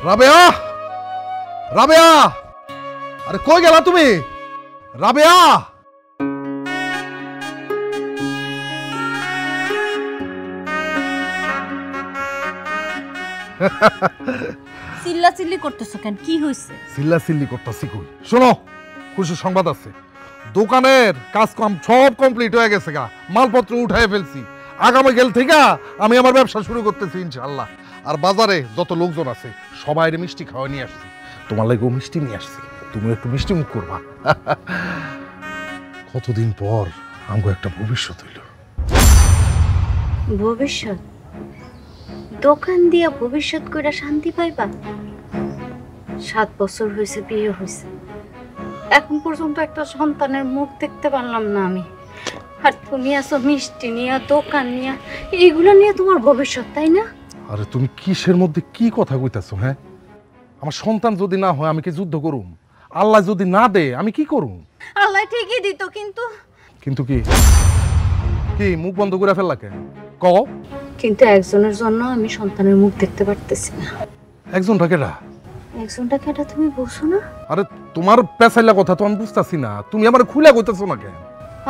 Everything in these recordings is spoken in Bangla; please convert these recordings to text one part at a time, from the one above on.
রাবেয়া, রাবেয়া, আরে কই গেলা তুমি? রাবেয়া, চিল্লাচিল্লি করতেছো কেন? কি হয়েছে? চিল্লাচিল্লি করতেছি কই? শোনো, খুশি সংবাদ আছে। দোকানের কাজ কাম সব কমপ্লিট হয়ে গেছে গা, মালপত্র উঠায় ফেলছি। আগামীকাল থেকে আমি আমার ব্যবসা শুরু করতেছি ইনশাআল্লাহ। আর বাজারে যত লোকজন আছে সবাই মিষ্টি খাওয়া নিয়ে আসছি। তোমার লাগেও মিষ্টি নিয়ে আসছি, তুমি একটু মিষ্টি মুখ করবা। কতদিন পর আমাকে একটা ভবিষ্যৎ হইল। ভবিষ্যৎ? দোকান দিয়া ভবিষ্যৎ কইরা শান্তি পাইবা? 7 বছর হয়েছে বিয়ে হয়েছে, এখন পর্যন্ত একটা সন্তানের মুখ দেখতে পারলাম না আমি। আর তুমি আসো মিষ্টি নিয়ে, দোকান নিয়ে, এইগুলো নিয়ে তোমার ভবিষ্যৎ, তাই না? আরে তুমি কিসের মধ্যে কি কথা কইতাছো? হ্যাঁ, আমার সন্তান যদি না হয় আমি কি যুদ্ধ করুম? আল্লাহ যদি না দে আমি কি করুম? আল্লাহ ঠিকই দিত, কিন্তু কিন্তু কি কি মুখ বন্ধ করে ফেললা কেন? কও। কিন্তু একজনের জন্য আমি সন্তানের মুখ দেখতে পারতেছি না। একজনটা কেডা? একজনটা কেটা তুমি বুঝো না? আরে তোমার পেছাইলা কথা তো আমি বুঝতাছি না, তুমি আমার খুলে কইতাছো না কেন?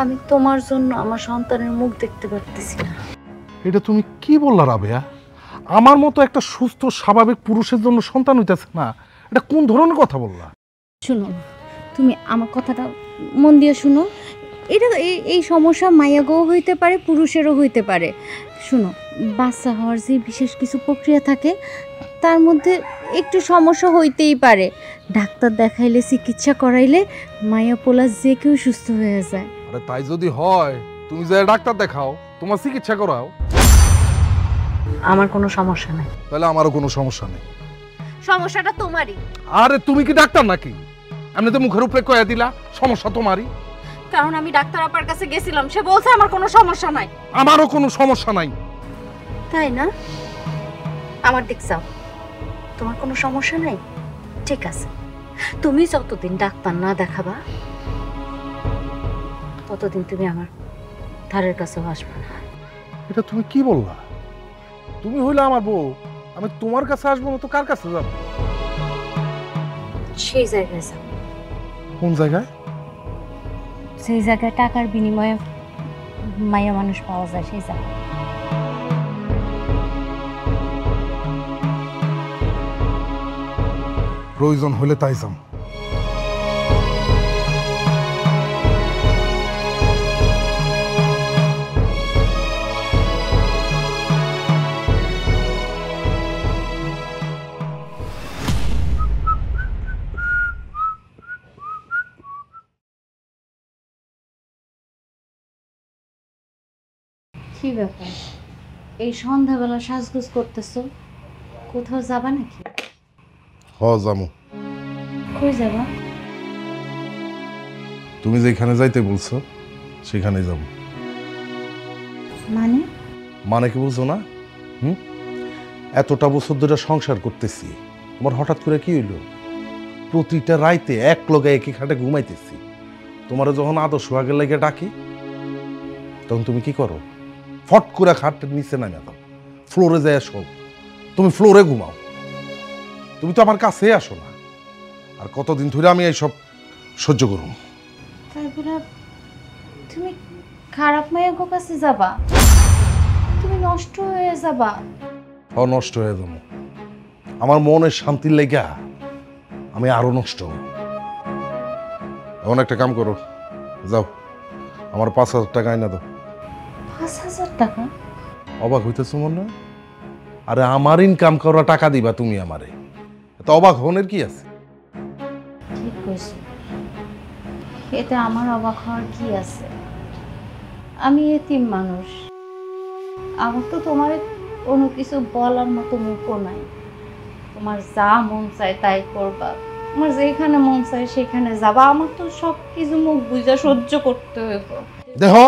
আমি তোমার জন্য আমার সন্তানের মুখ দেখতে পারতেছি না। এটা তুমি কি বললা রাবেয়া? আমার মতো একটা সুস্থ স্বাভাবিক পুরুষের জন্য সন্তান হইতাছে না, এটা কোন ধরনের কথা বললা? শুনো, তুমি আমার কথাটা মন দিয়ে শুনো। এটা এই সমস্যা মায়াগও হইতে পারে, পুরুষেরও হইতে পারে। শুনো, বাচ্চা হওয়ার যে বিশেষ কিছু প্রক্রিয়া থাকে তার মধ্যে একটু সমস্যা হইতেই পারে। ডাক্তার দেখাইলে, চিকিৎসা করাইলে মায়া পোলা যে কেউ সুস্থ হয়ে যায়। আরে তাই যদি হয় তুমি যে ডাক্তার দেখাও, তোমার চিকিৎসা করাও। আমার কোনো সমস্যা নাই। তাহলে আমারও কোনো সমস্যা নেই। সমস্যাটা তোমারই। আরে তুমি কি ডাক্তার নাকি? এমনি তো মুখের উপরে কয়ে দিলা সমস্যা তোমারই। কারণ আমি ডাক্তার আপার কাছে গেছিলাম, সে বলছে আমার কোনো সমস্যা নাই। আমারও কোনো সমস্যা নাই। তাই না? আমার দিক চাও, তোমার কোনো সমস্যা নাই? ঠিক আছে, তুমি যতদিন ডাক্তার না দেখাবা ততদিন তুমি আমার ধারের কাছেও আসবে না। এটা তুমি কি বললা? তুমি হইলে আমার বউ, আমি তোমার কাছে আসবো না তো কার কাছে যাব? সেই জায়গায় যাও। কোন জায়গায়? সেই জায়গায় টাকার বিনিময়ে মায়া মানুষ পাওয়া যায়, সেই জায়গায়। প্রয়োজন হলে তাই যাম। কি ব্যাপার, এই সন্ধ্যাবেলা সাজগোজ করতেছো? কোথাও যাবা নাকি? যামু। কই যাবা? তুমি যেখানে যাইতে বলছো সেখানে যাব। মানে? মানে কি বুঝো না? এতটা বছর ধরে সংসার করতেছি, তোমার হঠাৎ করে কি হইলো? প্রতিটা রাইতে এক লগে একই খাটে ঘুমাইতেছি। তোমার যখন আদর্শ আগে লেগে ডাকি তখন তুমি কি করো? ফট করে খাটের নিচে নামে দাও, ফ্লোরে যায় শোও। তুমি ফ্লোরে ঘুমাও, তুমি তো আমার কাছে আসো না। আর কতদিন ধরে আমি এইসব সহ্য করুম? তারপরে তুমি খারাপ মায়ের কাছে যাবা? তুমি নষ্ট হয়ে যাবা। নষ্ট হয়ে যাবো? আমার মনের শান্তির লেগা আমি আরো নষ্ট হব। এমন একটা কাম করো, যাও আমার 5,000 টাকা আইনা দাও। 5,000 টাকা? অবাক হইতেছো মনে হয়? আরে আমার ইনকাম করা টাকা দিবা তুমি আমারে, এত অবাক হনের কি আছে? ঠিক কইছো, এতে আমার অবাক হওয়ার কি আছে? আমি এতিম মানুষ, আমার তো তোমার কোনো কিছু বলার মতো মুখও নাই। তোমার যা মন চায় তাই করবা, তোমার যেখানে মন চায় সেখানে যাবা। আমার তো সব কিছু মুখ বুঝা সহ্য করতে হইব। দেখো,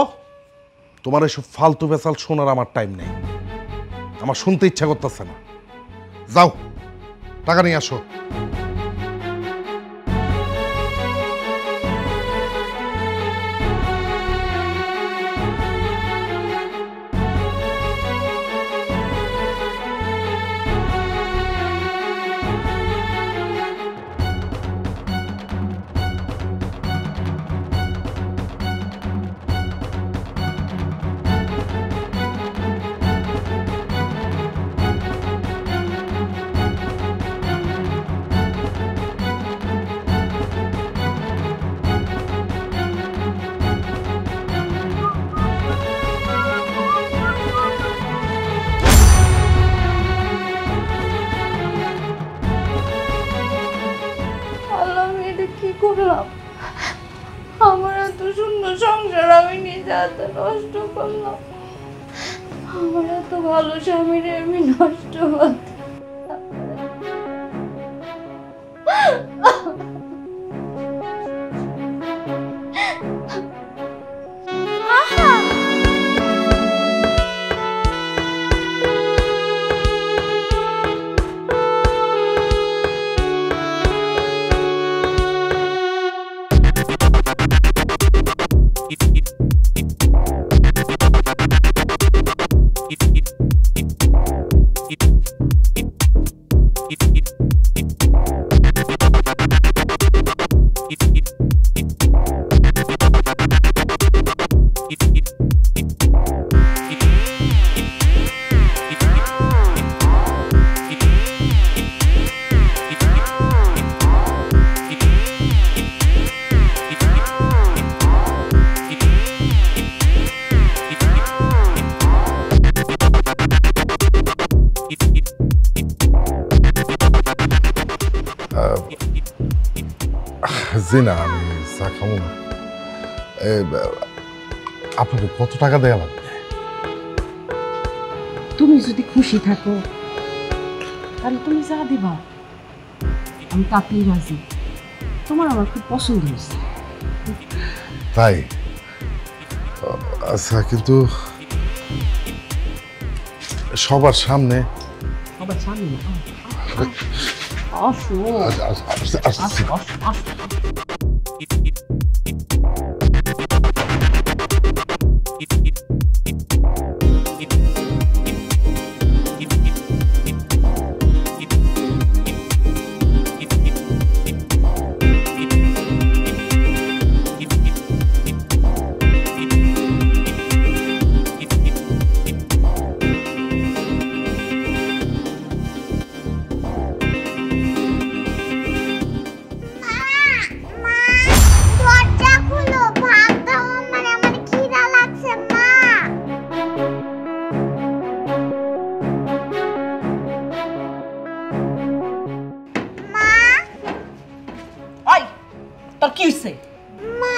তোমার এসব ফালতু বেসাল শোনার আমার টাইম নেই, আমার শুনতে ইচ্ছা করতেছে না। যাও টাকা নিয়ে আসো। যা তো নষ্ট করলাম, আমার এত ভালো স্বামীরে আমি নষ্ট করতে। জি না, আমি চা খাবো না। আপনাকে কত টাকা দেওয়া লাগবে? তুমি যদি খুশি থাকো তাহলে তুমি যা দিবা আমি তাতেই রাজি। তোমার আমার খুব পছন্দ হয়েছে। তাই? আচ্ছা, কিন্তু সবার সামনে। সবার সামনে আসো কি হইছে? মা,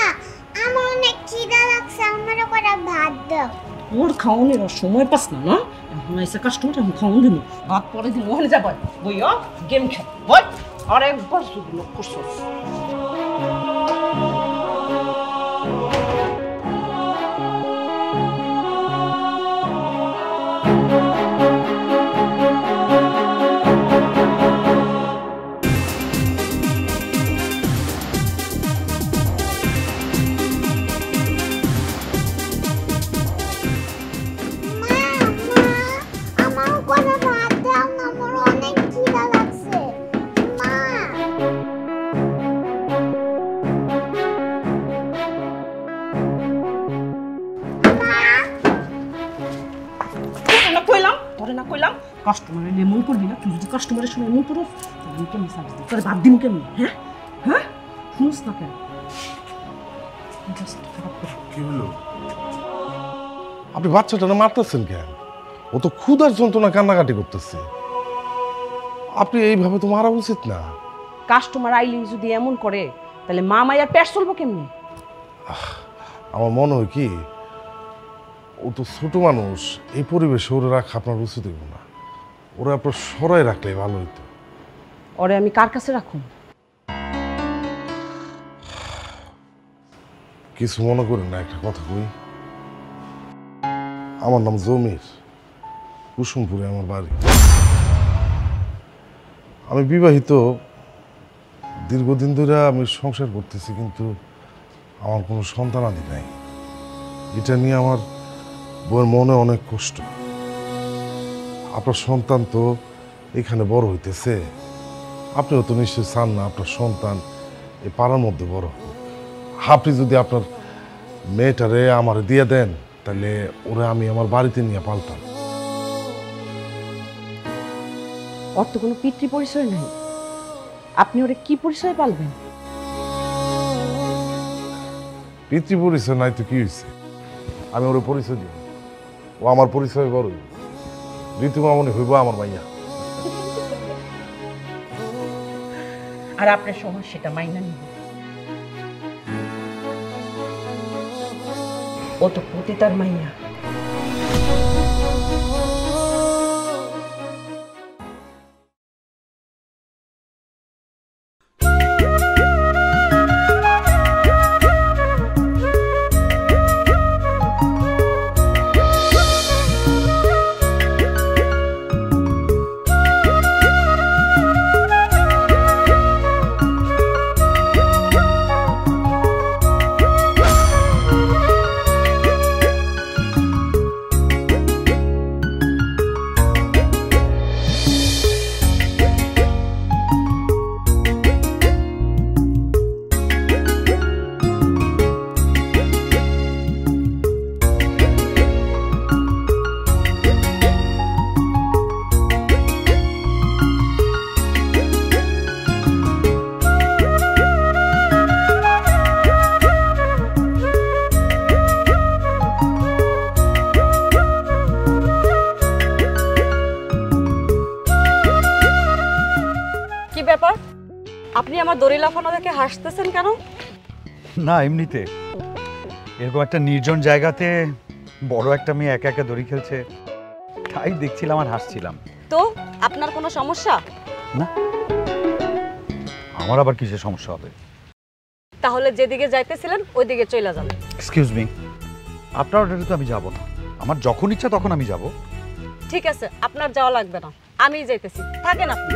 আমার অনেক খিদা লাগছে, আমারে করে ভাত দাও। ওর খাওয়ানোর সময় পাস না, না? এখন এসে কাস্টমার, এখন খাওয়ান দিন, ভাত পরে দিন, ওখানে যাবো বইয়া গেম খেল বল। আর একবার শুধু লোক করছো। কাস্টমারের লেমন করবি না, তুই যদি কাস্টমারের সময় এমন করো তাহলে আমি কেমন সার্ভিস দিই, তোর বাদ দিন কেমন? হ্যাঁ হ্যাঁ, শুনিস না কেন? কি হলো? আপনি বাচ্চাটা মারতেছেন কেন? ও তো ক্ষুধার যন্ত্রণা কান্নাকাটি করতেছে। আপনি এইভাবে তো মারা উচিত না। কাস্টমার আইলে যদি এমন করে তাহলে মা মায়ের পেট চলবো কেমনি? আমার মনে হয় কি, ও তো ছোট মানুষ, এই পরিবেশে ওরা রাখা আপনার উচিত হইব না। ওরা আপনার সরাই রাখলে ভালো হইতো। ওরে আমি কার কাছে রাখুন? কিছু মনে করেন না, একটা কথা কই। আমার নাম জমির, কুসুমপুরে আমার বাড়ি। আমি বিবাহিত, দীর্ঘদিন ধরে আমি সংসার করতেছি, কিন্তু আমার কোনো সন্তানাদি নাই। এটা নিয়ে আমার বউয়ের মনে অনেক কষ্ট। আপনার সন্তান তো এখানে বড় হইতেছে, আপনিও তো নিশ্চয়ই চান না আপনার সন্তান এই পাড়ার মধ্যে বড় হোক। আপনি যদি আপনার মেয়েটারে আমার দিয়ে দেন, তাহলে ওরা আমি আমার বাড়িতে নিয়ে পালতাম। ওর তো কোনো পিতৃ পরিচয় নাই, আপনি ওরে কি পরিচয় পালবেন? পিতৃ পরিচয় নাই তো কি হয়েছে? আমি ওর পরিচয় দিব, ও আমার পরিচয় বড় ঋতুমামনি হইব আমার মাইয়া। আর আপনার সমাজ সেটা মাইনা নিব। ও তো পতিতার মাইয়া। ব্যাপার, আপনি আমার দড়ি লাফানো দেখে হাসতেছেন কেন? না এমনিতে, এরকম একটা নির্জন জায়গাতে বড় একটা মেয়ে একা একা দড়ি খেলছে, তাই দেখছিলাম আর হাসছিলাম। তো আপনার কোনো সমস্যা? না, আমার আবার কিসের সমস্যা হবে? তাহলে যেদিকে যাইতেছিলেন ওই দিকে চলে যান। এক্সকিউজ মি, আপনার অর্ডারে তো আমি যাব না, আমার যখন ইচ্ছা তখন আমি যাব। ঠিক আছে, আপনার যাওয়া লাগবে না, আমিই যাইতেছি, থাকেন আপনি।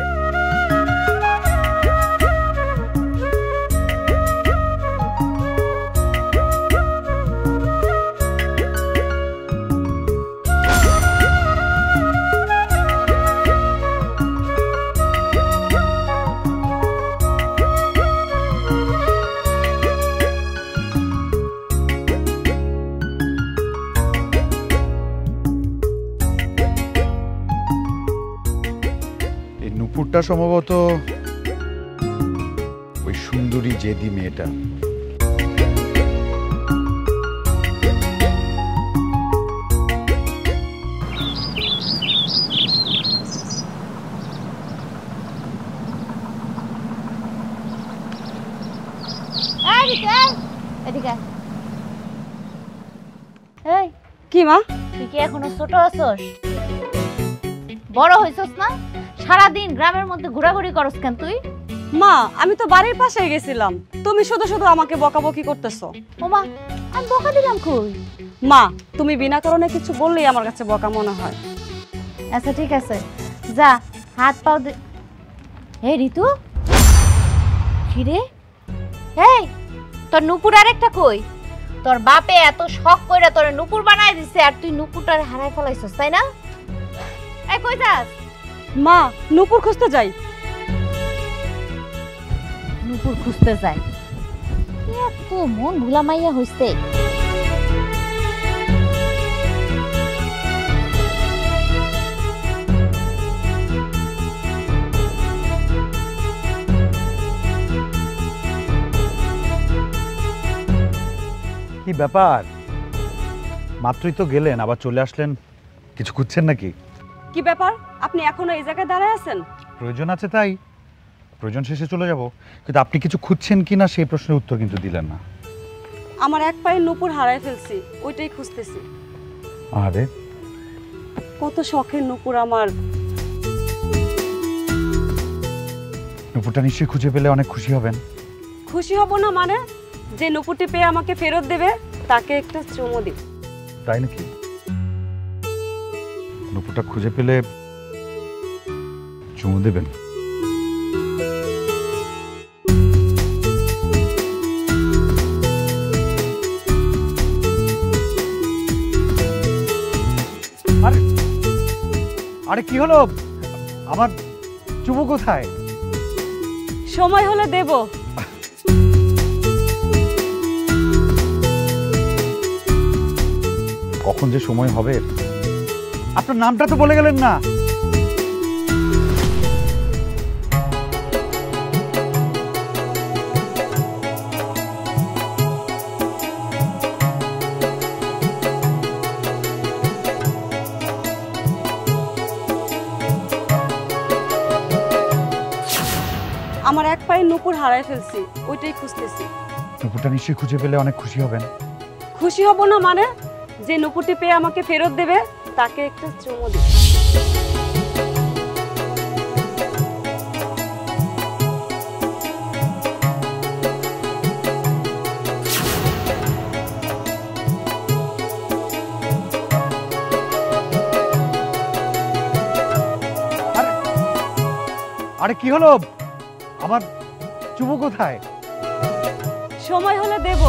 নুপুরটা সম্ভবত ওই সুন্দরী জেদি মেয়েটা। কি মা, তুই কি এখনো ছোট আছস? বড় হইছস না? সারাদিন গ্রামের মধ্যে ঘোরাঘুরি করস কেন তুই? মা আমি তো বাড়ির পাশে গেছিলাম, তুমি শুধু শুধু আমাকে বকাবকি করতেছো। ওমা, আমি বকা দিলাম কই? মা তুমি বিনা কারণে কিছু বললেই আমার কাছে বকা মনে হয়। আচ্ছা ঠিক আছে, যা হাত পাও দে। এই ঋতু, কি রে? এই তোর নুপুর আরেকটা কই? তোর বাপে এত শখ কইরা তোরে নুপুর বানায় দিছে আর তুই নুপুরটারে হারায় ফেলাইছস, তাই না? এই কই যাস? মা নুপুর খুঁজতে যাই। নুপুর খুঁজতে যাই? এত মন ভুলা মাইয়া হইছে। কি ব্যাপার, মাত্রই তো গেলেন আবার চলে আসলেন, কিছু খুঁজছেন নাকি? কি ব্যাপার, আপনি এখনো এই জায়গায় দাঁড়ায় আছেন? প্রয়োজন আছে তাই, প্রয়োজন শেষে চলে যাব। কিন্তু আপনি কিছু খুঁজছেন কিনা সেই প্রশ্নের উত্তর কিন্তু দিলেন না। আমার এক পায়ে নুপুর হারায় ফেলছি, ওইটাই খুঁজতেছি। আরে কত শখের নুপুর আমার। নুপুরটা নিশ্চয়ই খুঁজে পেলে অনেক খুশি হবেন। খুশি হব না মানে? যে নুপুরটি পেয়ে আমাকে ফেরত দেবে তাকে একটা চুমু দিই। তাই নাকি? নুপুরটা খুঁজে পেলে চুমু দেবেন? আরে আরে কি হলো, আমার চুমু কোথায়? সময় হলে দেব। কখন যে সময় হবে? আপনার নামটা তো বলে গেলেন না। আমার এক পায়ে নুপুর হারায় ফেলছি, ওইটাই খুঁজতেছি। নুপুরটা নিশ্চয়ই খুঁজে পেলে অনেক খুশি হবেন। খুশি হব না মানে যে নুপুরটি পেয়ে আমাকে ফেরত দেবে তাকে একটা চুমু দেব। আরে কি হলো, আমার চুমু কোথায়? সময় হলে দেব।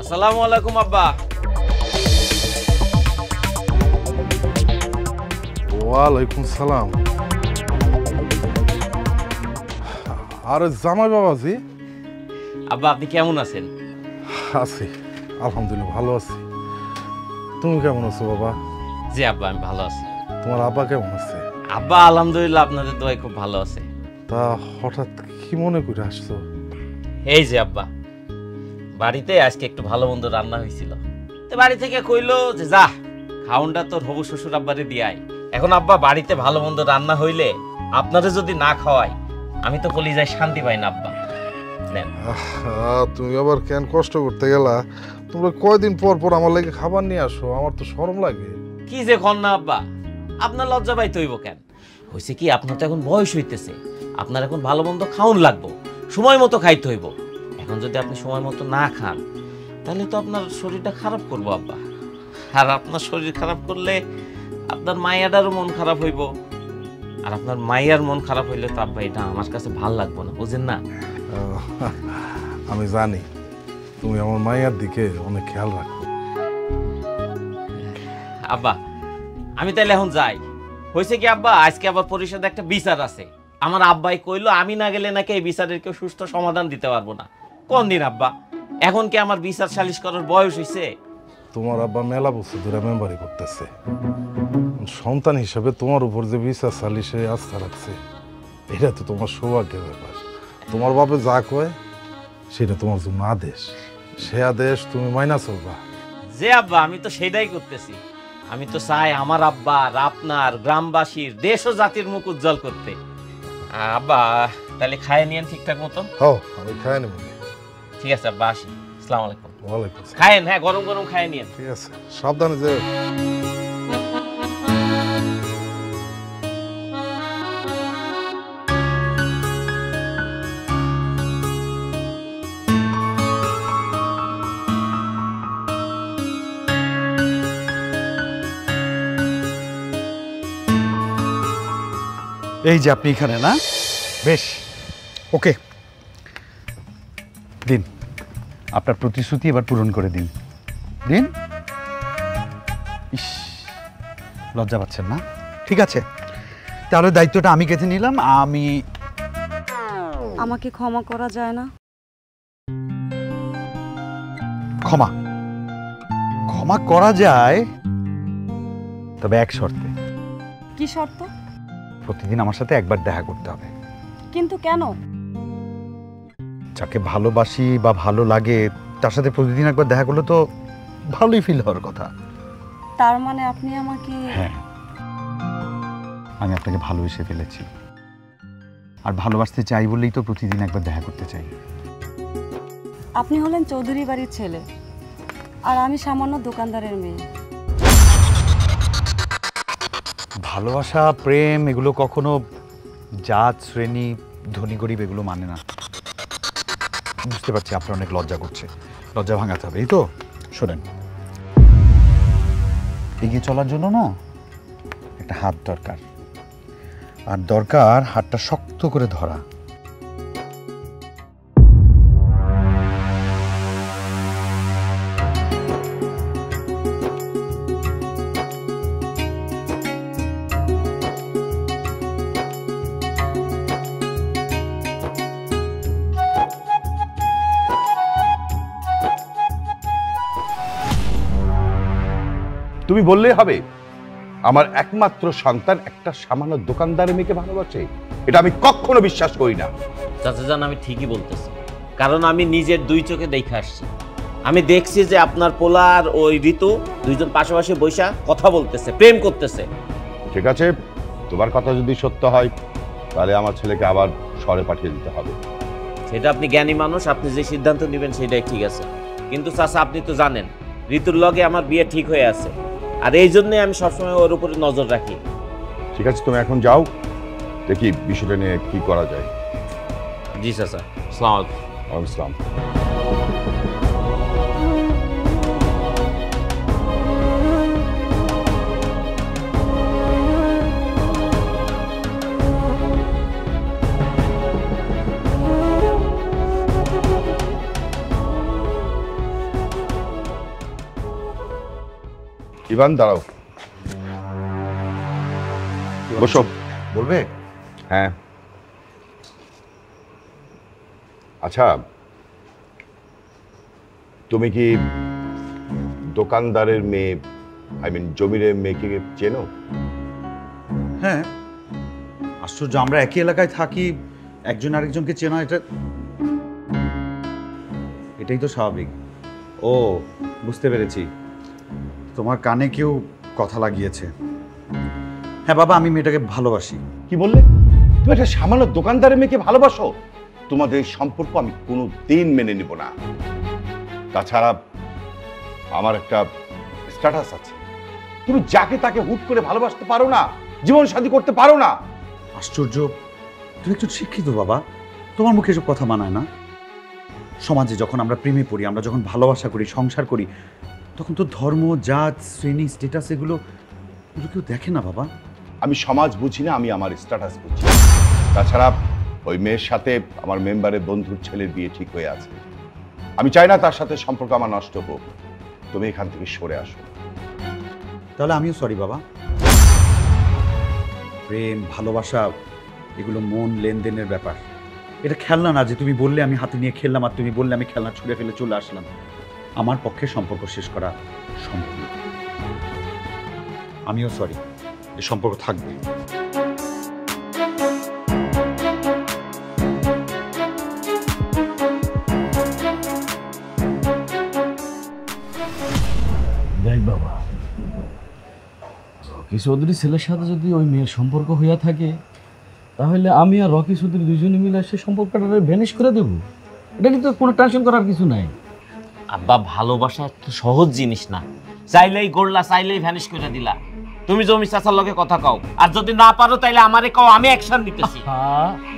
আসসালামু আলাইকুম আব্বা। ওয়ালাইকুম সালাম। আরে জামাই বাবাজি। আব্বা আপনি কেমন আছেন? আছি, আলহামদুলিল্লাহ ভালো আছি। তুমি কেমন আছো বাবা? জি আব্বা আমি ভালো আছি। তোমার আব্বা কেমন আছে? আব্বা আলহামদুলিল্লাহ আপনাদের দোয়ায় খুব ভালো আছে। তা হঠাৎ কি মনে করে আসছো? এই যে আব্বা বাড়িতে আজকে একটু ভালো মন্দ রান্না হয়েছিল, তো বাড়ি থেকে কইলো যে যা খাউনটা তোর হবু শ্বশুর আব্বারে দিয়াই। এখন আব্বা বাড়িতে ভালো মন্দ রান্না হইলে আপনারে যদি না খাওয়াই আমি তো কলিজায় শান্তি পাই না আব্বা। নেন। তুমি আবার কেন কষ্ট করতে গেলা? তোমরা কয়দিন পর পর আমার লাগে খাবার নিয়ে আসো, আমার তো শরম লাগে। কি যে কর না আব্বা, আপনার লজ্জা পাইতে হইব কেন? হয়েছে কি আপনার তো এখন বয়স হইতেছে, আপনার এখন ভালো মন্দ খাওন লাগবো, সময় মতো খাইতে হইব। এখন যদি আপনি সময় মতো না খান তাহলে তো আপনার শরীরটা খারাপ করবো আব্বা। আর আপনার শরীর খারাপ করলে আপনার মাইয়াটারও মন খারাপ হইব, আর আপনার মাইয়ার মন খারাপ হইলে তো আব্বা এটা আমার কাছে ভাল লাগবো না, বুঝেন না? আমি জানি তুমি আমার মায়ের দিকে অনেক খেয়াল রাখো। আব্বা আমি তাইলে এখন যাই। হয়েছে কি আব্বা, আজকে আবার পরিষদে একটা বিচার আছে। আমার আব্বাই কইলো আমি না গেলে নাকি এই বিচারের কেউ সুস্থ সমাধান দিতে পারবো না। কোন দিন আব্বা, এখন কি আমার বিচার সালিশ করার বয়স হয়েছে? তোমার আব্বা মেলা বছর ধরে মেম্বারি করতেছে, সন্তান হিসাবে তোমার উপর যে বিচার সালিশে আস্থা রাখছে, এটা তো তোমার সৌভাগ্যের ব্যাপার। তোমার বাপে যা কয় সেটা তোমার জন্য আদেশ, সে আদেশ তুমি মাইনা চলবা। যে আব্বা আমি তো সেটাই করতেছি। আমি তো চাই আমার আব্বার, আপনার, গ্রামবাসীর, দেশ ও জাতির মুখ উজ্জ্বল করতে। আব্বা তাহলে খায় নিয়েন ঠিকঠাক মতো। হও আমি খাই নেব। ঠিক আছে আব্বা আসি। আসসালামু আলাইকুম। ওয়ালাইকুম আসসালাম। খায়েন, হ্যাঁ গরম গরম খায় নিয়েন। ঠিক আছে, সাবধানে যে। এই যে আপনি এখানে না, বেশ ওকে দিন, আপনার প্রতিশ্রুতি এবার পূরণ করে দিন। দিন। ইস, লজ্জা পাচ্ছেন না? ঠিক আছে, তাহলে দায়িত্বটা আমি কেটে নিলাম। আমাকে ক্ষমা করা যায় না? ক্ষমা ক্ষমা করা যায়, তবে এক শর্তে। কি শর্ত? প্রতিদিন আমার সাথে একবার দেখা করতে হবে। কিন্তু কেন? যাকে ভালোবাসি বা ভালো লাগে তার সাথে প্রতিদিন একবার দেখা করলে তো ভালোই ফিল হওয়ার কথা। তার মানে আপনি আমাকে... হ্যাঁ, আমি আপনাকে ভালোবেসে ফেলেছি, আর ভালোবাসতে চাই বলেই তো প্রতিদিন একবার দেখা করতে চাই। আপনি হলেন চৌধুরী বাড়ির ছেলে, আর আমি সামান্য দোকানদারের মেয়ে। ভালোবাসা, প্রেম এগুলো কখনো জাত, শ্রেণী, ধনী গরিব এগুলো মানে না। বুঝতে পারছি আপনার অনেক লজ্জা করছে, লজ্জা ভাঙাতে হবে। এই তো শোনেন, এগিয়ে চলার জন্য না একটা হাত দরকার, আর দরকার হাতটা শক্ত করে ধরা। তুমি বললেই হবে আমার একমাত্র সন্তান একটা সামান্য দোকানদারের মেয়েকে ভালোবাসে? এটা আমি কখনো বিশ্বাস করি না। চাচা জান, আমি ঠিকই বলতেছি, কারণ আমি নিজের দুই চোখে দেখে আসছি। আমি দেখছি যে আপনার পোলা আর ওই ঋতু দুইজন পাশাপাশি বৈশা কথা বলতেছে, প্রেম করতেছে। ঠিক আছে, তোমার কথা যদি সত্য হয় তাহলে আমার ছেলেকে আবার শহরে পাঠিয়ে দিতে হবে। সেটা আপনি জ্ঞানী মানুষ, আপনি যে সিদ্ধান্ত নেবেন সেটাই ঠিক আছে। কিন্তু চাচা, আপনি তো জানেন ঋতুর লগে আমার বিয়ে ঠিক হয়ে আছে, আর এই জন্যই আমি সবসময় ওর উপরে নজর রাখি। ঠিক আছে, তুমি এখন যাও, দেখি বিষয়টা নিয়ে কি করা যায়। জি চাচা, আসসালামু আলাইকুম। ওয়ালাইকুম আসসালাম। ইভান, দাঁড়াও, বসো। বলবে? হ্যাঁ, আচ্ছা, তুমি কি দোকানদারের মেয়ে, জমিরের মেয়েকে চেনো? হ্যাঁ, আশ্চর্য, আমরা একই এলাকায় থাকি, একজন আরেকজনকে চেনা, এটাই তো স্বাভাবিক। ও, বুঝতে পেরেছি, তোমার কানে কেউ কথা লাগিয়েছে। হ্যাঁ বাবা, আমি মেয়েটাকে ভালোবাসি। কি বললে? তুমি একটা সামান্য দোকানদারের মেয়েকে ভালোবাসো? তোমাদের এই সম্পর্ক আমি কোনো দিন মেনে নিব না। তাছাড়া আমার একটা স্ট্যাটাস আছে, তুমি যাকে তাকে হুট করে ভালোবাসতে পারো না, জীবন সাথী করতে পারো না। আশ্চর্য, তুমি একটু শিক্ষিত বাবা, তোমার মুখে এসব কথা মানায় না। সমাজে যখন আমরা প্রেমে পড়ি, আমরা যখন ভালোবাসা করি, সংসার করি, তখন তো ধর্ম, জাত, শ্রেণী, স্ট্যাটাস এগুলো কেউ দেখে না বাবা। আমি সমাজ বুঝি না, আমি আমার স্ট্যাটাস বুঝি। তাছাড়া ওই মেয়ের সাথে আমার মেম্বারের বন্ধুর ছেলের বিয়ে ঠিক হয়ে আছে। আমি চাই না তার সাথে সম্পর্ক আমার নষ্ট হোক। তুমি এখান থেকে সরে আসো। তাহলে আমিও সরি বাবা। প্রেম, ভালোবাসা এগুলো মন লেনদেনের ব্যাপার। এটা খেলনা না যে তুমি বললে আমি হাতে নিয়ে খেললাম আর তুমি বললে আমি খেলনা ছুঁড়ে ফেলে চলে আসলাম। আমার পক্ষে সম্পর্ক শেষ করা সম্ভব না। আমিও সরি, এই সম্পর্ক থাকবে। দেখ বাবা, রকি চৌধুরী ছেলের সাথে যদি ওই মেয়ের সম্পর্ক হইয়া থাকে, তাহলে আমি আর রকি চৌধুরী দুজনে মিলে সে সম্পর্কটা ভ্যানিশ করে দেব। এটা কিন্তু কোনো টেনশন করার কিছু নাই। আব্বা, ভালোবাসা এত সহজ জিনিস না। চাইলেই গড়লা, চাইলেই ভ্যানিশ করে দিলা। তুমি জমি চাচার লগে কথা কও, আর যদি না পারো তাইলে আমারে কও, আমি অ্যাকশন নিতেছি।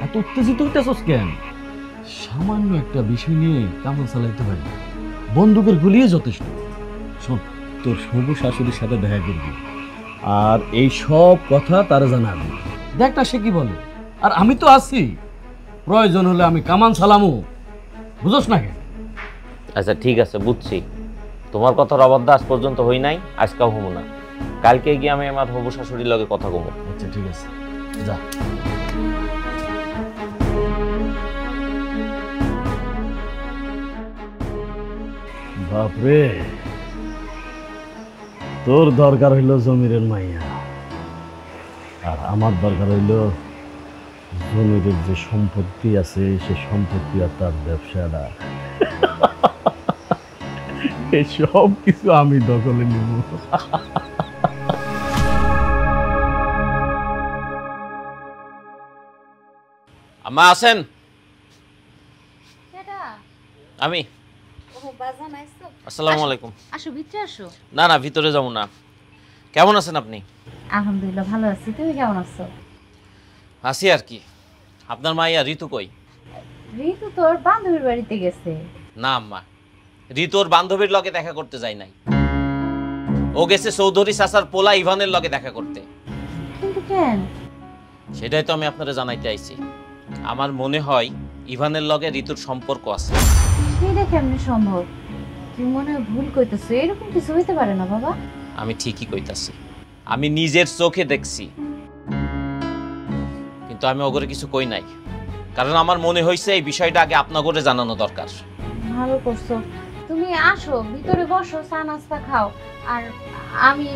এত উত্তেজিত হইতেছস কেন? সামান্য একটা বিষয় নিয়ে কামল চালাইতে পারি, বন্দুকের গুলিয়ে যথেষ্ট। শোন, তোর সবু শাশুড়ির সাথে দেখা করবি, আর এই সব কথা তারা জানাবি। দেখ না সে কি বলে। আর আমি তো আছি, প্রয়োজন হলে আমি কামান চালামু, বুঝোস না কেন? আচ্ছা ঠিক আছে, বুঝছি। তোমার কথার অবাধ্য আজ পর্যন্ত হই নাই, আজকাও হবো না। কালকে গিয়ে আমি আমার হবু শাশুড়ির লগে কথা কমো। আচ্ছা ঠিক আছে, যা। বাপরে, তোর দরকার হইল জমিরের মাইয়া, আর আমার দরকার হইল জমিরের যে সম্পত্তি আছে সে সম্পত্তি আর তার ব্যবসাটা। এই সব কিছু আমি দখলে নিব। আম্মা আছেন? আমি। আসসালামু আলাইকুম। আসো, ভিতরে আসো। না না, ভিতরে যাবো না। কেমন আছেন আপনি? আলহামদুলিল্লাহ ভালো আছি, তুমি কেমন আছো? আছি আর কি। আপনার মাইয়া ঋতু কই? ঋতু তোর বান্ধবীর বাড়িতে গেছে। না আম্মা, ঋতুর বান্ধবীর লগে দেখা করতে যাই নাই। ও গেছে চৌধুরী চাচার পোলা ইভানের লগে দেখা করতে। কিন্তু কেন? সেটাই তো আমি আপনারা জানাইতে আইছি। আমার মনে হয় ইভানের লগে ঋতুর সম্পর্ক আছে। সেটা কেমনে সম্ভব? তুই মনে হয় ভুল কইতেছো, এরকম কিছু হইতে পারে না বাবা। আমি ঠিকই কইতাছি, আমি নিজের চোখে দেখছি, কিন্তু আমি ওগরে কিছু কই নাই, কারণ আমার মনে হয়েছে এই বিষয়টা আগে আপনাগরে জানানো দরকার। ভালো করছো। তুমি আসো, ভিতরে বসো, চা নাস্তা খাও, আর আমি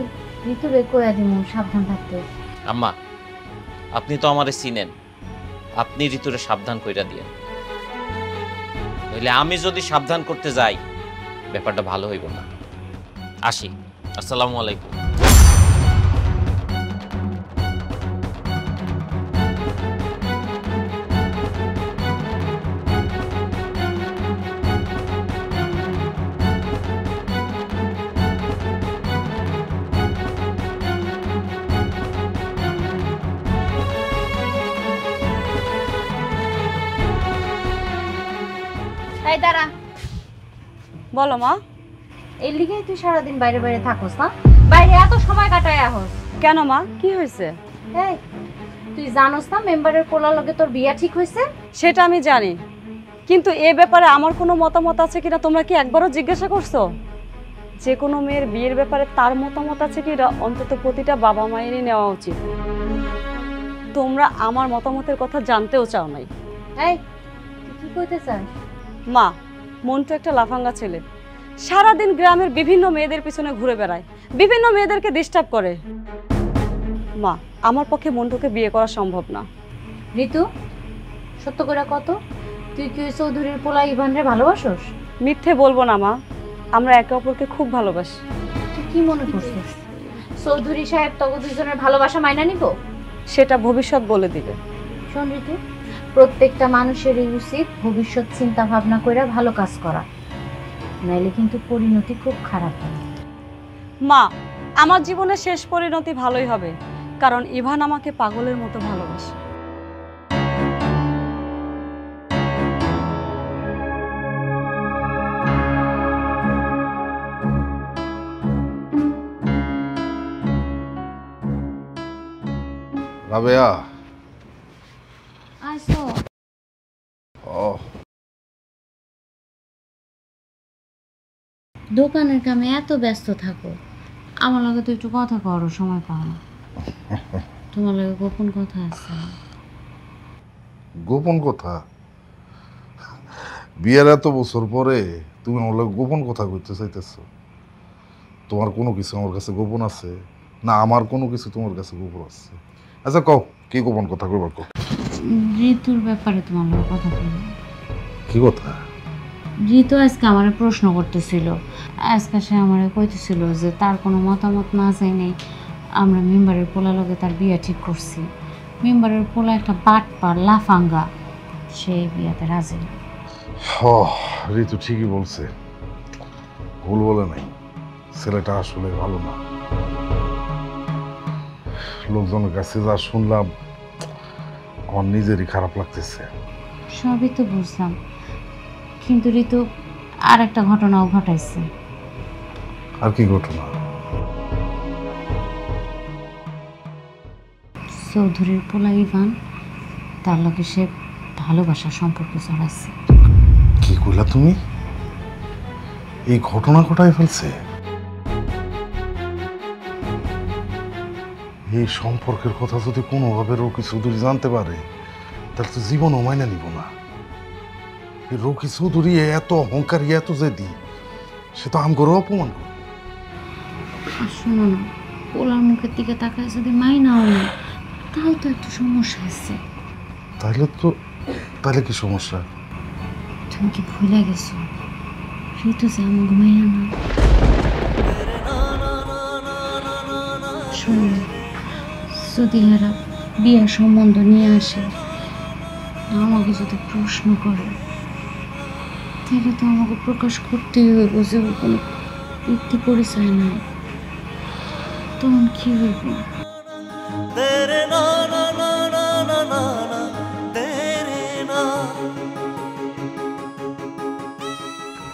ঋতুরে কইয়া দিব সাবধান থাকতে। আম্মা, আপনি তো আমারে চিনেন, আপনি ঋতুরে সাবধান কইরা দিয়েন, নইলে আমি যদি সাবধান করতে যাই ব্যাপারটা ভালো হইব না। আসি, আসসালামু আলাইকুম। এই দাঁড়া, বলো মা। এর লিগেই তুই সারাদিন বাইরে বাইরে থাকোস না? বাইরে এত সময় কাটায় আহস কেন মা, কি হয়েছে? এই তুই জানোস না মেম্বারের পোলার লগে তোর বিয়া ঠিক হয়েছে? সেটা আমি জানি, কিন্তু এ ব্যাপারে আমার কোনো মতামত আছে কিনা তোমরা কি একবারও জিজ্ঞাসা করছো? যে কোনো মেয়ের বিয়ের ব্যাপারে তার মতামত আছে কিনা অন্তত প্রতিটা বাবা মায়েরই নেওয়া উচিত। তোমরা আমার মতামতের কথা জানতেও চাও নাই। এই তুই কি কইতে চাস? মা, মন্টু একটা লাফাঙ্গা ছেলে, সারাদিন গ্রামের বিভিন্ন মেয়েদের পিছনে ঘুরে বেড়ায়, বিভিন্ন মেয়েদেরকে ডিস্টার্ব করে। মা, আমার পক্ষে মন্টুকে বিয়ে করা সম্ভব না। ঋতু, সত্য করে কত, তুই কি ওই চৌধুরীর পোলা ইভানরে ভালোবাসোস? মিথ্যে বলবো না মা, আমরা একে অপরকে খুব ভালোবাসি। তুই কি মনে করছিস চৌধুরী সাহেব তগো দুজনের ভালোবাসা মাইনা নিব? সেটা ভবিষ্যৎ বলে দিবে। শোন ঋতু, প্রত্যেকটা মানুষেরই উচিত ভবিষ্যৎ চিন্তা ভাবনা করে ভালো কাজ করা, নাইলে কিন্তু পরিণতি খুব খারাপ হবে। মা, আমার জীবনের শেষ পরিণতি ভালোই হবে, কারণ ইভান আমাকে পাগলের মতো ভালোবাসে। রাবেয়া, আসো। দোকানের কামে এত ব্যস্ত থাকো, আমার লগে তো একটু কথা করো সময় পাও না। তোমার লগে গোপন কথা আছে। গোপন কথা? বিয়ের এত বছর পরে তুমি আমার লগে গোপন কথা কইতে চাইতেছো? তোমার কোনো কিছু আমার কাছে গোপন আছে না? আমার কোনো কিছু তোমার কাছে গোপন আছে? আচ্ছা কও, কি গোপন কথা কইবা? কও। ঋতুর ব্যাপারে তোমার লগে কথা বলবো। কি কথা? ঋতু আজকে আমার প্রশ্ন করতেছিল, আজকে সে আমার কইতেছিল যে তার কোনো মতামত না চাই নেই, আমরা মেম্বারের পোলা লগে তার বিয়ে ঠিক করছি। মেম্বারের পোলা একটা বাটপার লাফাঙ্গা, সেই বিয়াতে রাজি না। ঋতু ঠিকই বলছে, ভুল বলে নাই, ছেলেটা আসলে ভালো না। লোকজনের কাছে যা শুনলাম আমার নিজেরই খারাপ লাগতেছে। সবই তো বুঝলাম, কিন্তু ঋতু আর একটা ঘটনাও ঘটাইছে। আর কি ঘটনা? চৌধুরীর পোলা ইভান তার লগে সে ভালোবাসার সম্পর্ক চড়াইছে। কি কইলা তুমি? এই ঘটনা ঘটাই ফেলছে? এই সম্পর্কের কথা যদি কোনোভাবে রকি চৌধুরী জানতে পারে তাহলে তো জীবনও মাইনা নিব না। এই রকি চৌধুরী এত অহংকারী, এত জেদি, সে তো আমগরও অপমান করবে। শোনো না, পোলার মুখের দিকে তাকায় যদি মাইনাও না, তাও তো একটা সমস্যা আছে। তাহলে কি সমস্যা? তুমি কি ভুলে গেছো ঋতু যে আমার ঘুমাইয়া না? শোনো, যদি এরা বিয়ের সম্বন্ধ নিয়ে আসে, আমাকে যদি প্রশ্ন করে, তাহলে তো আমাকে প্রকাশ করতেই হইব যে ওর কোনো ব্যক্তি পরিচয় নাই। তখন কি হইব?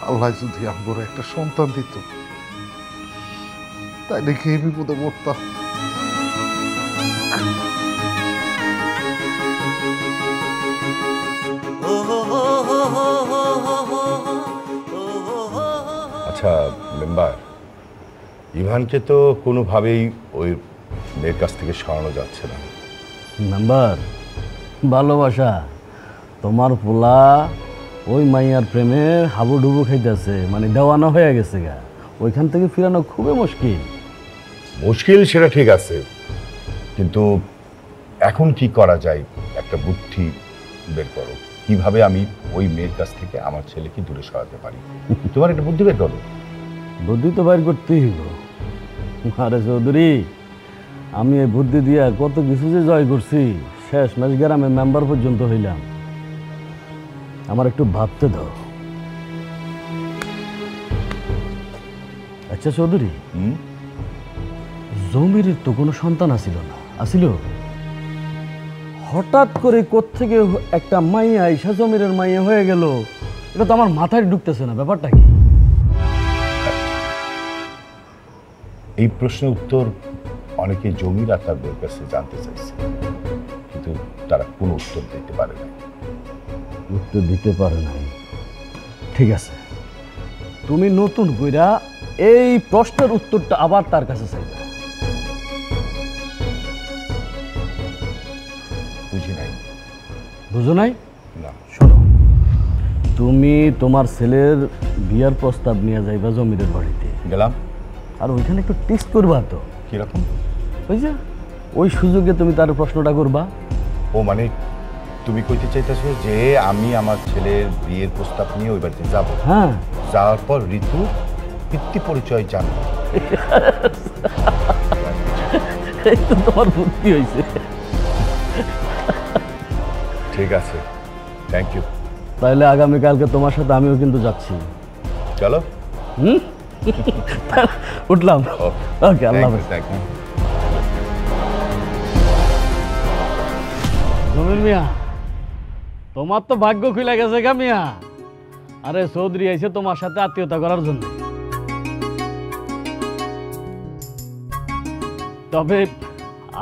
আল্লাহ যদি আমগরে একটা সন্তান দিত, তাই দেখে এই বিপদে পড়তাম। আচ্ছা মেম্বার, ইভানকে তো কোনোভাবেই ওই মেয়ের কাছ থেকে সরানো যাচ্ছে না। মেম্বার, ভালোবাসা তোমার পোলা ওই মাইয়ার প্রেমে হাবুডুবু খাইতেছে, মানে দেওয়ানা হয়ে গেছে গা। ওইখান থেকে ফিরানো খুবই মুশকিল। মুশকিল সেটা ঠিক আছে, কিন্তু এখন কি করা যায় একটা বুদ্ধি বের করো, কিভাবে আমি ওই মেয়ের কাছ থেকে আমার ছেলেকে দূরে সরাতে পারি। তোমার একটা বুদ্ধি বের করো। বুদ্ধি তো বাইর করতেই হইব। আরে চৌধুরী, আমি এই বুদ্ধি দিয়া কত কিছু যে জয় করছি, শেষ মাস গ্রামের মেম্বার পর্যন্ত হইলাম। আমার একটু ভাবতে দাও। আচ্ছা চৌধুরী, জমির তো কোনো সন্তান আসিল না, আসিল? হঠাৎ করে কোত্থেকে একটা মাইয়া ঈশা জমিরের মাইয়া হয়ে গেল, এটা তো আমার মাথায় ঢুকতেছে না। ব্যাপারটা কি? এই প্রশ্নের উত্তর অনেকে জমির আর তার বউয়ের কাছে জানতে চাইছে, কিন্তু তারা কোনো উত্তর দিতে পারে না। উত্তর দিতে পারে নাই? ঠিক আছে, তুমি নতুন কইরা এই প্রশ্নের উত্তরটা আবার তার কাছে চাইবে। বুঝি নাই। বুঝো নাই? না। শোনো, তুমি তোমার ছেলের বিয়ার প্রস্তাব নিয়ে যাইবা জমিরের বাড়িতে। গেলাম। আর ওইখানে একটু টেস্ট করবা তো। কিরকম? ওই যে ওই সুযোগে তুমি তার প্রশ্নটা করবা। ও মানে তুমি কইতে চাইতেছো যে আমি আমার ছেলের বিয়ের প্রস্তাব নিয়ে ওই বাড়িতে যাবো? হ্যাঁ, যাওয়ার পর ঋতু পিতৃ পরিচয় জানবো। এই তো তোমার বুদ্ধি হয়েছে। ঠিক আছে, থ্যাংক ইউ। তাহলে আগামীকালকে তোমার সাথে আমিও কিন্তু যাচ্ছি। চলো। উঠলাম। ওকে, আল্লাহ হাফেজ। Thank you. জমির মিয়া, তোমার তো ভাগ্য খুলে গেছে গা মিয়া। আরে চৌধুরী আইছে তোমার সাথে আত্মীয়তা করার জন্য। তবে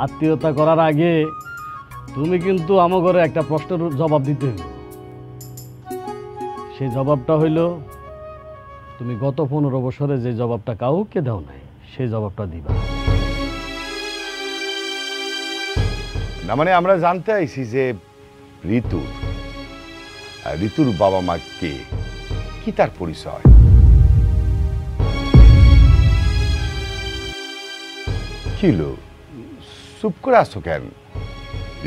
আত্মীয়তা করার আগে তুমি কিন্তু আমার ঘরে একটা প্রশ্নের জবাব দিতে হইব। সেই জবাবটা হইল, তুমি গত 15 বছরে যে জবাবটা কাউকে দাও নাই, সেই জবাবটা দিবা। না মানে আমরা জানতে আইছি যে ঋতুর বাবা মা কে, কি তার পরিচয়? কি লো, চুপ করে আসো কেন?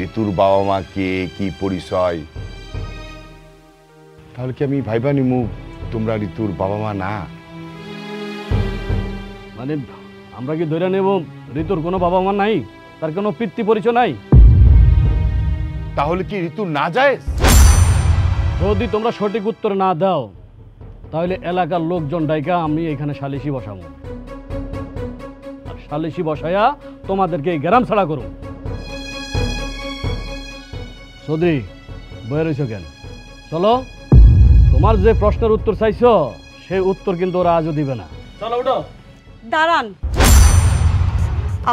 ঋতুর বাবা মা কে, কি পরিচয়? তাহলে কি আমি ভাইবা নিমু তোমরা ঋতুর বাবা মা না? মানে আমরা কি ধরে নেব ঋতুর কোনো বাবা মা নাই, তার কোনো পিতৃ পরিচয় নাই? তাহলে কি ঋতু না যায়? যদি তোমরা সঠিক উত্তর না দাও, তাহলে এলাকার লোকজন ডাইকা আমি এখানে সালিশি বসাবো। আর সালিশি বসায়া তোমাদেরকে এই গ্রাম ছাড়া করুন। সৌদি বয়ে রইছ কেন? চলো, তোমার যে প্রশ্নের উত্তর চাইছো সেই উত্তর কিন্তু ওরা আজও দিবে না। চলো উঠো। দাঁড়ান,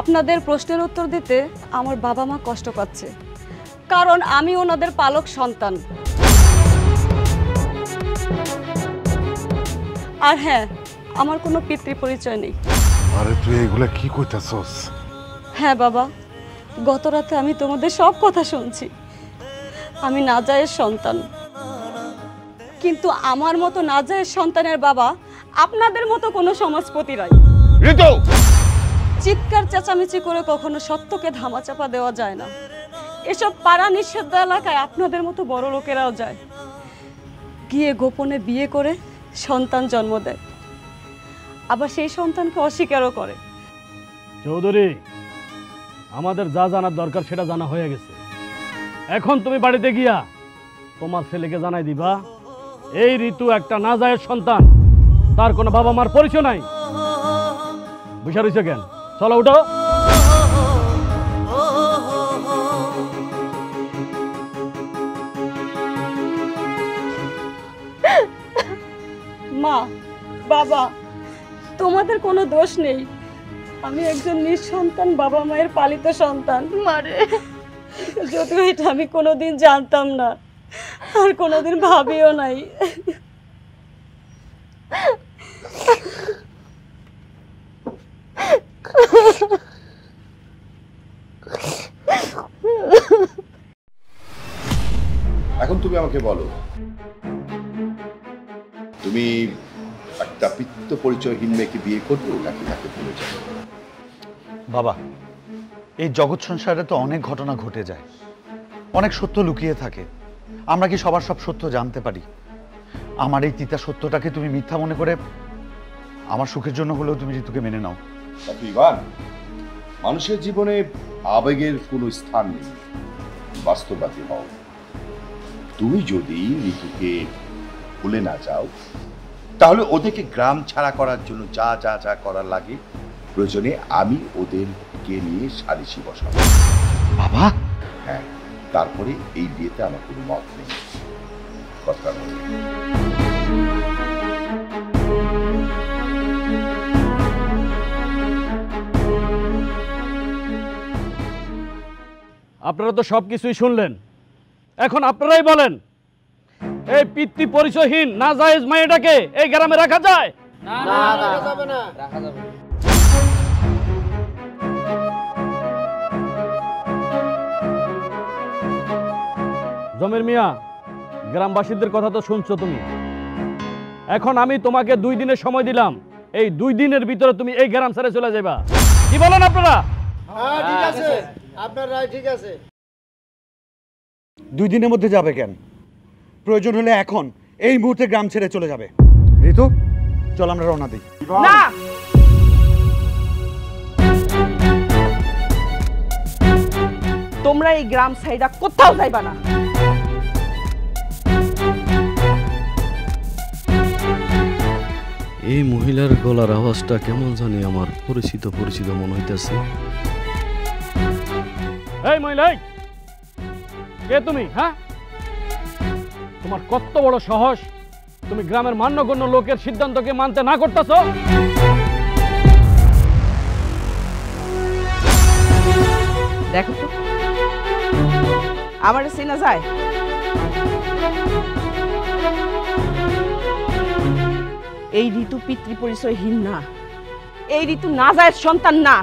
আপনাদের প্রশ্নের উত্তর দিতে আমার বাবা মা কষ্ট পাচ্ছে, কারণ আমি ওনাদের পালক সন্তান। আর হ্যাঁ, আমার কোনো পিতৃ পরিচয় নেই। আরে তুই এগুলা কি কইতাছস? হ্যাঁ বাবা, গত রাতে আমি তোমাদের সব কথা শুনছি। আমি নাজায়ের সন্তান, কিন্তু আমার মতো নাজায়ের সন্তানের বাবা আপনাদের মতো কোনো সমাজপতি নাই। ঋতু, চিৎকার চেঁচামেচি করে কখনো সত্যকে ধামাচাপা দেওয়া যায় না। এসব পাড়া নিষিদ্ধ এলাকায় আপনাদের মতো বড় লোকেরাও যায়, গিয়ে গোপনে বিয়ে করে সন্তান জন্ম দেয়, আবার সেই সন্তানকে অস্বীকারও করে। চৌধুরী, আমাদের যা জানার দরকার সেটা জানা হয়ে গেছে। এখন তুমি বাড়িতে গিয়া তোমার ছেলেকে জানাই দিবা এই ঋতু একটা নাজায়ের সন্তান, তার কোনো বাবা মার পরিচয় নাই। বুঝা রইছে কেন? চলো উঠো। মা, বাবা, তোমাদের কোনো দোষ নেই। আমি একজন নিঃসন্তান বাবা মায়ের পালিত সন্তান। মারে, যদিও এটা আমি কোনোদিন জানতাম না আর কোনোদিন ভাবিও নাই। এখন তুমি আমাকে বলো, তুমি একটা পিতৃ পরিচয়হীন মেয়েকে বিয়ে করবো নাকি তাকে ভুলে যাবো? বাবা, এই জগৎ সংসারে তো অনেক ঘটনা ঘটে যায়, অনেক সত্য লুকিয়ে থাকে। আমরা কি সবার সব সত্য জানতে পারি? আমার এই তিতা সত্যটাকে তুমি মিথ্যা মনে করে আমার সুখের জন্য হলেও তুমি ঋতুকে মেনে নাও। ইভান, মানুষের জীবনে আবেগের কোনো স্থান নেই, বাস্তববাদী হও। তুমি যদি ঋতুকে ভুলে না যাও, তাহলে ওদেরকে গ্রাম ছাড়া করার জন্য যা যা যা করার লাগে প্রয়োজনে আমি ওদেরকে নিয়ে সালিশি বসাবো। বাবা, হ্যাঁ, তারপরে এই বিয়েতে আমার কোনো মত নেই। কথা বলি। আপনারা তো সব কিছুই শুনলেন, এখন আপনারাই বলেন, এই পিতৃ পরিচয়হীন নাজায়েজ মেয়েটাকে এই গ্রামে রাখা যায়? জমির মিয়া, গ্রামবাসীদের কথা তো শুনছো তুমি। এখন আমি তোমাকে 2 দিনের সময় দিলাম, এই 2 দিনের ভিতরে তুমি এই গ্রাম ছেড়ে চলে যাবা। কি বলেন আপনারা? হ্যাঁ, ঠিক আছে, আপনার রায় ঠিক আছে। 2 দিনের মধ্যে যাবে কেন? প্রয়োজন হলে এখন এই মুহূর্তে গ্রাম ছেড়ে চলে যাবে। ঋতু, চল আমরা রওনা দিই। না, তোমরা এই গ্রাম সাইডা কোথাও যাইবা না। এই মহিলার গলার আওয়াজটা কেমন জানি আমার পরিচিত পরিচিত মনে হইতেছে। এই মহিলা, কে তুমি? হ্যাঁ, তোমার কত বড় সাহস, তুমি গ্রামের মান্যগণ্য লোকের সিদ্ধান্তকে মানতে না করতেছো? দেখো তো, আমার চেনা যায়? এই ঋতু পিতৃ পরিচয়হীন না, এই ঋতু নাজায়েজ সন্তান না,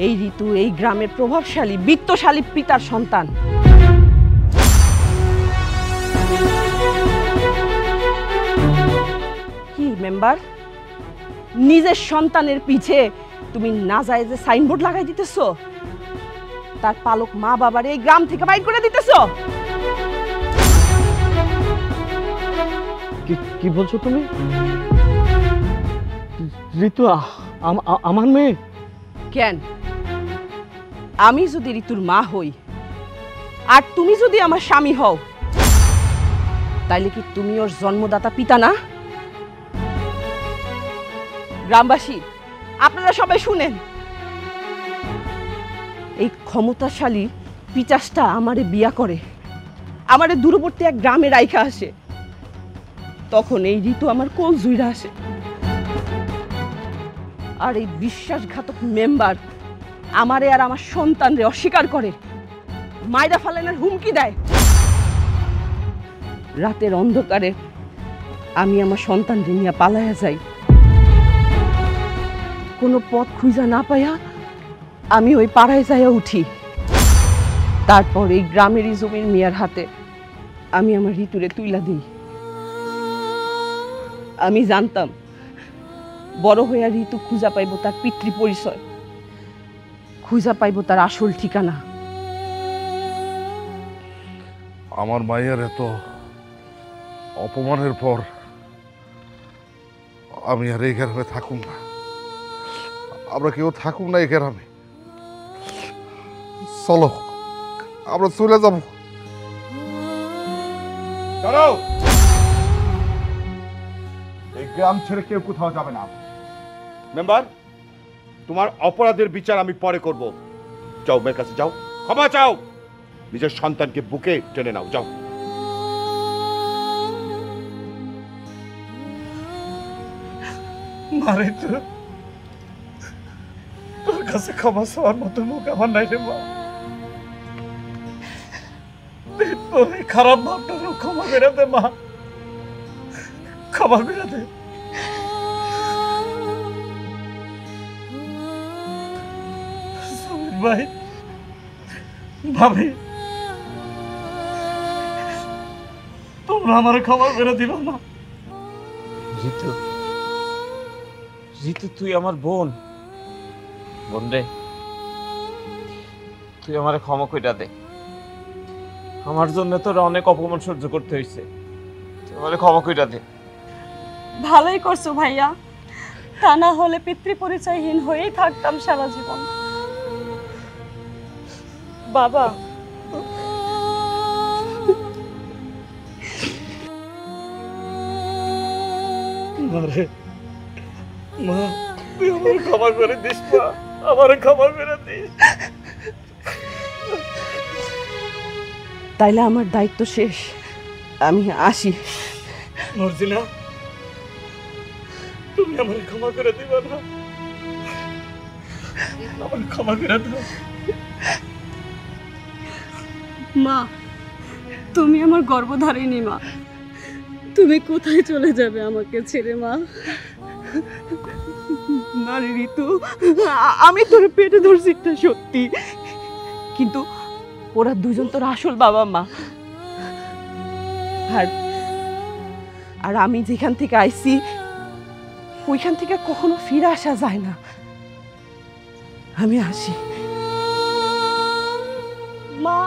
এই ঋতু এই গ্রামের প্রভাবশালী বিত্তশালী পিতার সন্তান। কি মেম্বার, নিজের সন্তানের পিছে তুমি নাজায়েজে সাইনবোর্ড লাগাই দিতেছো, তার পালক মা বাবার এই গ্রাম থেকে বাইর করে দিতেছো? কি বলছো তুমি? ঋতু আমার মেয়ে? কেন, আমি যদি ঋতুর মা হই আর তুমি যদি আমার স্বামী হও, তাইলে কি তুমি ওর জন্মদাতা পিতা না? গ্রামবাসী, আপনারা সবাই শুনেন, এই ক্ষমতাশালী পিচাসটা আমারে বিয়া করে, আমারে দূরবর্তী এক গ্রামে রাইখা আসে, তখন এই ঋতু আমার কোল জুইরা আসে। আর এই বিশ্বাসঘাতক মেম্বার আমারে আর আমার সন্তানরে অস্বীকার করে, মাইরা ফালানোর হুমকি দেয়। রাতের অন্ধকারে আমি আমার সন্তানরে নিয়ে পালাইয়া যাই, কোনো পথ খুঁজা না পাইয়া আমি ওই পাড়ায় যাইয়া উঠি। তারপর এই গ্রামেরই জমির মিয়ার হাতে আমি আমার ঋতুরে তুইলা দিই। আমি জানতাম বড় হইয়া ঋতু খুঁজা পাইব তার পিতৃ পরিচয়, খুঁজা পাইব তার আসল ঠিকানা। আমার মায়ের এত অপমানের পর আমি আর এই গ্রামে থাকুম না, আমরা কেউ থাকুম না এই গ্রামে। চলো আমরা চলে যাব। দাঁড়াও, এই গ্রাম ছেড়ে কেউ কোথাও যাবে না। মেম্বার, তোমার অপরাধের বিচার আমি পরে করব। যাও, মেয়ের কাছে যাও, ক্ষমা চাও, নিজের সন্তানকে বুকে টেনে নাও, যাও। মারে তো তোর কাছে ক্ষমা চাওয়ার মতো মুখ আমার নাই রে মা। তোর এই খারাপ ভাবটা ক্ষমা করে দে মা, ক্ষমা করে দে। সমীর ভাই, ভাবি, তোমরা আমার ক্ষমা করে দিল না। ঋতু, ঋতু তুই আমার বোন। বোন রে, তুই আমারে ক্ষমা কইরা দে। আমার জন্য তোর অনেক অপমান সহ্য করতে হয়েছে, তুই আমারে ক্ষমা কইরা দে। ভালোই করছো ভাইয়া, তা না হলে পিতৃ পরিচয়হীন হয়েই থাকতাম সারা জীবন। বাবা, মারে মা, তুই আমার ক্ষমা করে দিস মা, আমার ক্ষমা করে দিস। তাইলে আমার দায়িত্ব শেষ, আমি আসি। মর্জিনা, তুমি আমার ক্ষমা করে দিবা না? আমার ক্ষমা করে দাও। মা, তুমি আমার গর্ভধারিণী মা, তুমি কোথায় চলে যাবে আমাকে ছেড়ে মা? না রে ঋতু, আমি তোর পেটে ধরছি এটা সত্যি, কিন্তু ওরা দুজন তোর আসল বাবা মা। আর আমি যেখান থেকে আইছি ওইখান থেকে কখনো ফিরে আসা যায় না। আমি আসি। মা।